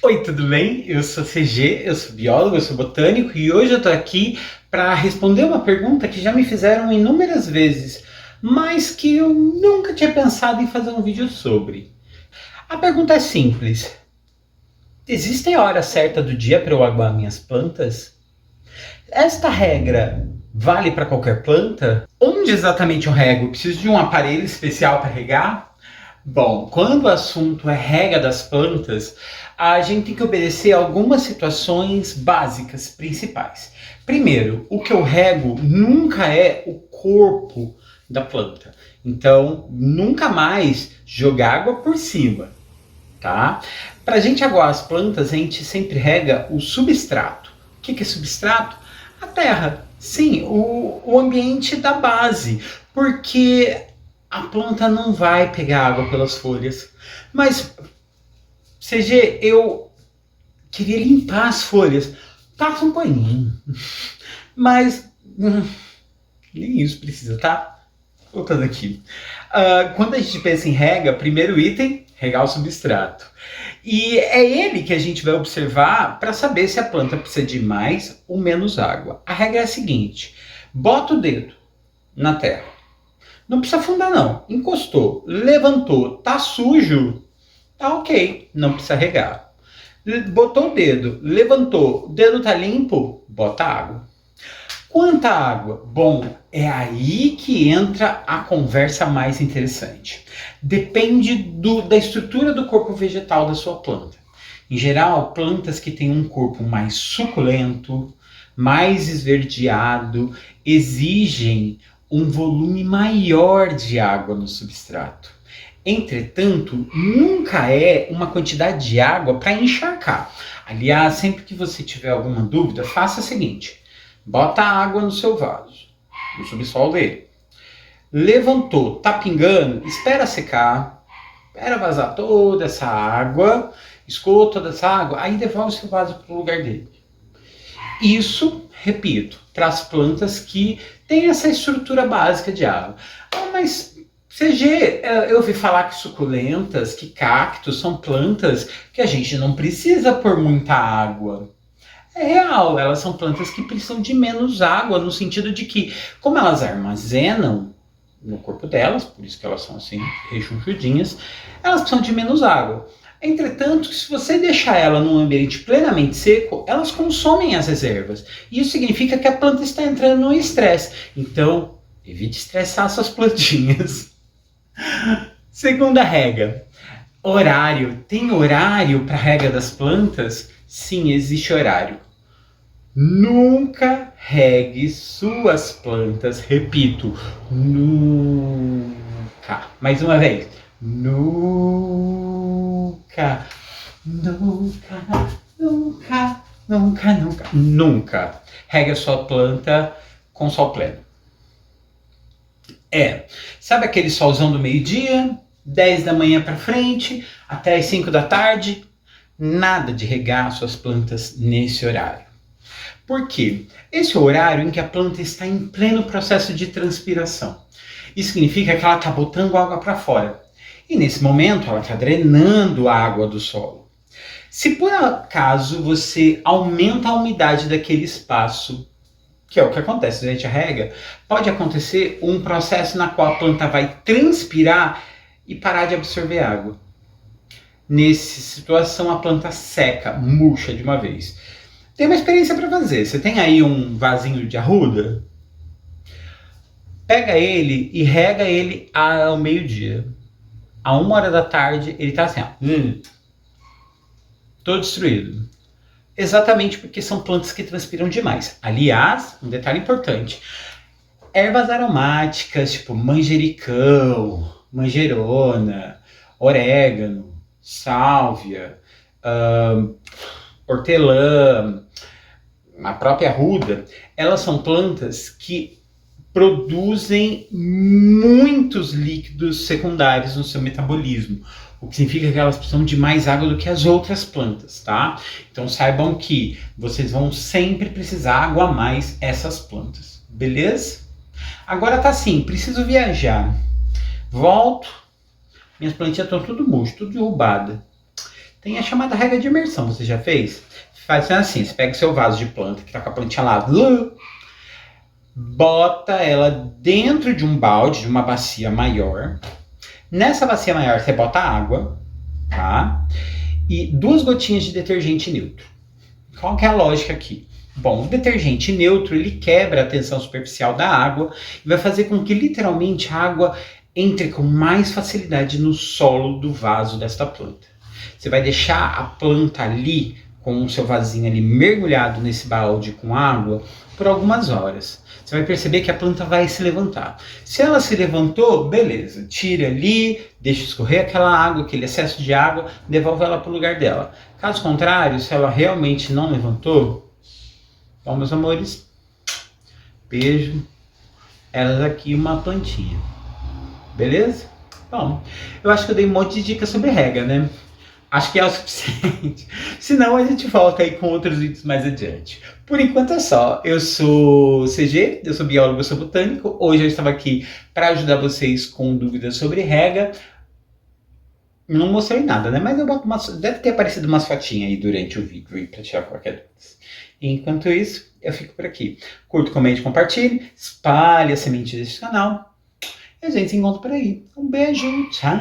Oi, tudo bem? Eu sou CG, eu sou biólogo, eu sou botânico e hoje eu tô aqui para responder uma pergunta que já me fizeram inúmeras vezes, mas que eu nunca tinha pensado em fazer um vídeo sobre. A pergunta é simples: existe a hora certa do dia para eu aguar minhas plantas? Esta regra vale para qualquer planta? Onde exatamente eu rego? Preciso de um aparelho especial para regar? Bom, quando o assunto é rega das plantas, a gente tem que obedecer algumas situações básicas, principais. Primeiro, o que eu rego nunca é o corpo da planta. Então, nunca mais jogar água por cima, tá? Para a gente aguar as plantas, a gente sempre rega o substrato. O que é substrato? A terra. Sim, o ambiente da base. Porque a planta não vai pegar água pelas folhas. Mas, CG, eu queria limpar as folhas. Passa um paninho. Mas, nem isso precisa, tá? Voltando aqui. Quando a gente pensa em rega, primeiro item, regar o substrato. E é ele que a gente vai observar para saber se a planta precisa de mais ou menos água. A regra é a seguinte: bota o dedo na terra. Não precisa afundar não. Encostou, levantou, tá sujo, tá ok, não precisa regar. Botou o dedo, levantou, o dedo tá limpo, bota água. Quanta água? Bom, é aí que entra a conversa mais interessante. Depende da estrutura do corpo vegetal da sua planta. Em geral, plantas que têm um corpo mais suculento, mais esverdeado, exigem um volume maior de água no substrato. Entretanto, nunca é uma quantidade de água para encharcar. Aliás, sempre que você tiver alguma dúvida, faça o seguinte: bota água no seu vaso, no subsolo dele. Levantou, tá pingando, espera secar, espera vazar toda essa água, escoa toda essa água, aí devolve o seu vaso para o lugar dele. Isso, repito, para as plantas que têm essa estrutura básica de água. Mas, CG, eu ouvi falar que suculentas, que cactos são plantas que a gente não precisa pôr muita água. É real, elas são plantas que precisam de menos água, no sentido de que, como elas armazenam no corpo delas, por isso que elas são assim, rechonchudinhas, elas precisam de menos água. Entretanto, se você deixar ela num ambiente plenamente seco, elas consomem as reservas. Isso significa que a planta está entrando no estresse. Então, evite estressar suas plantinhas. Segunda regra: horário. Tem horário para a rega das plantas? Sim, existe horário. Nunca regue suas plantas, repito, nunca. Mais uma vez, nunca, nunca, nunca, nunca, nunca, nunca. Regue a sua planta com sol pleno. Sabe aquele solzão do meio-dia, 10 da manhã para frente, até as 5 da tarde? Nada de regar suas plantas nesse horário. Por quê? Esse é o horário em que a planta está em pleno processo de transpiração. Isso significa que ela está botando água para fora. E nesse momento ela está drenando a água do solo. Se por acaso você aumenta a umidade daquele espaço, que é o que acontece durante a rega, pode acontecer um processo na qual a planta vai transpirar e parar de absorver água. Nessa situação a planta seca, murcha de uma vez. Tem uma experiência para fazer. Você tem aí um vasinho de arruda? Pega ele e rega ele ao meio-dia. À 1 hora da tarde ele está assim, ó, todo destruído. Exatamente porque são plantas que transpiram demais. Aliás, um detalhe importante: ervas aromáticas, tipo manjericão, manjerona, orégano, sálvia, hortelã, a própria arruda, elas são plantas que produzem muitos líquidos secundários no seu metabolismo, o que significa que elas precisam de mais água do que as outras plantas, tá? Então saibam que vocês vão sempre precisar aguar mais essas plantas, beleza? Agora tá assim, preciso viajar. Volto, minhas plantinhas estão tudo murchas, tudo derrubadas. Tem a chamada regra de imersão, você já fez? Faz assim, você pega o seu vaso de planta, que tá com a plantinha lá, bota ela dentro de um balde, de uma bacia maior. Nessa bacia maior você bota água, tá? E 2 gotinhas de detergente neutro. Qual que é a lógica aqui? Bom, o detergente neutro, ele quebra a tensão superficial da água e vai fazer com que literalmente a água entre com mais facilidade no solo do vaso desta planta. Você vai deixar a planta ali, com o seu vasinho ali mergulhado nesse balde com água, por algumas horas. Você vai perceber que a planta vai se levantar. Se ela se levantou, beleza, tira ali, deixa escorrer aquela água, aquele excesso de água, devolve ela para o lugar dela. Caso contrário, se ela realmente não levantou, bom, meus amores, beijo, elas aqui uma plantinha, beleza? Bom, eu acho que eu dei um monte de dicas sobre rega, né? Acho que é o suficiente. Senão a gente volta aí com outros vídeos mais adiante. Por enquanto é só. Eu sou CG, eu sou biólogo, eu sou botânico. Hoje eu estava aqui para ajudar vocês com dúvidas sobre rega. Não mostrei nada, né? Mas eu boto deve ter aparecido umas fotinhas aí durante o vídeo para tirar qualquer dúvida. Enquanto isso, eu fico por aqui. Curta, comente, compartilhe, espalhe a semente desse canal. E a gente se encontra por aí. Um beijo, tchau!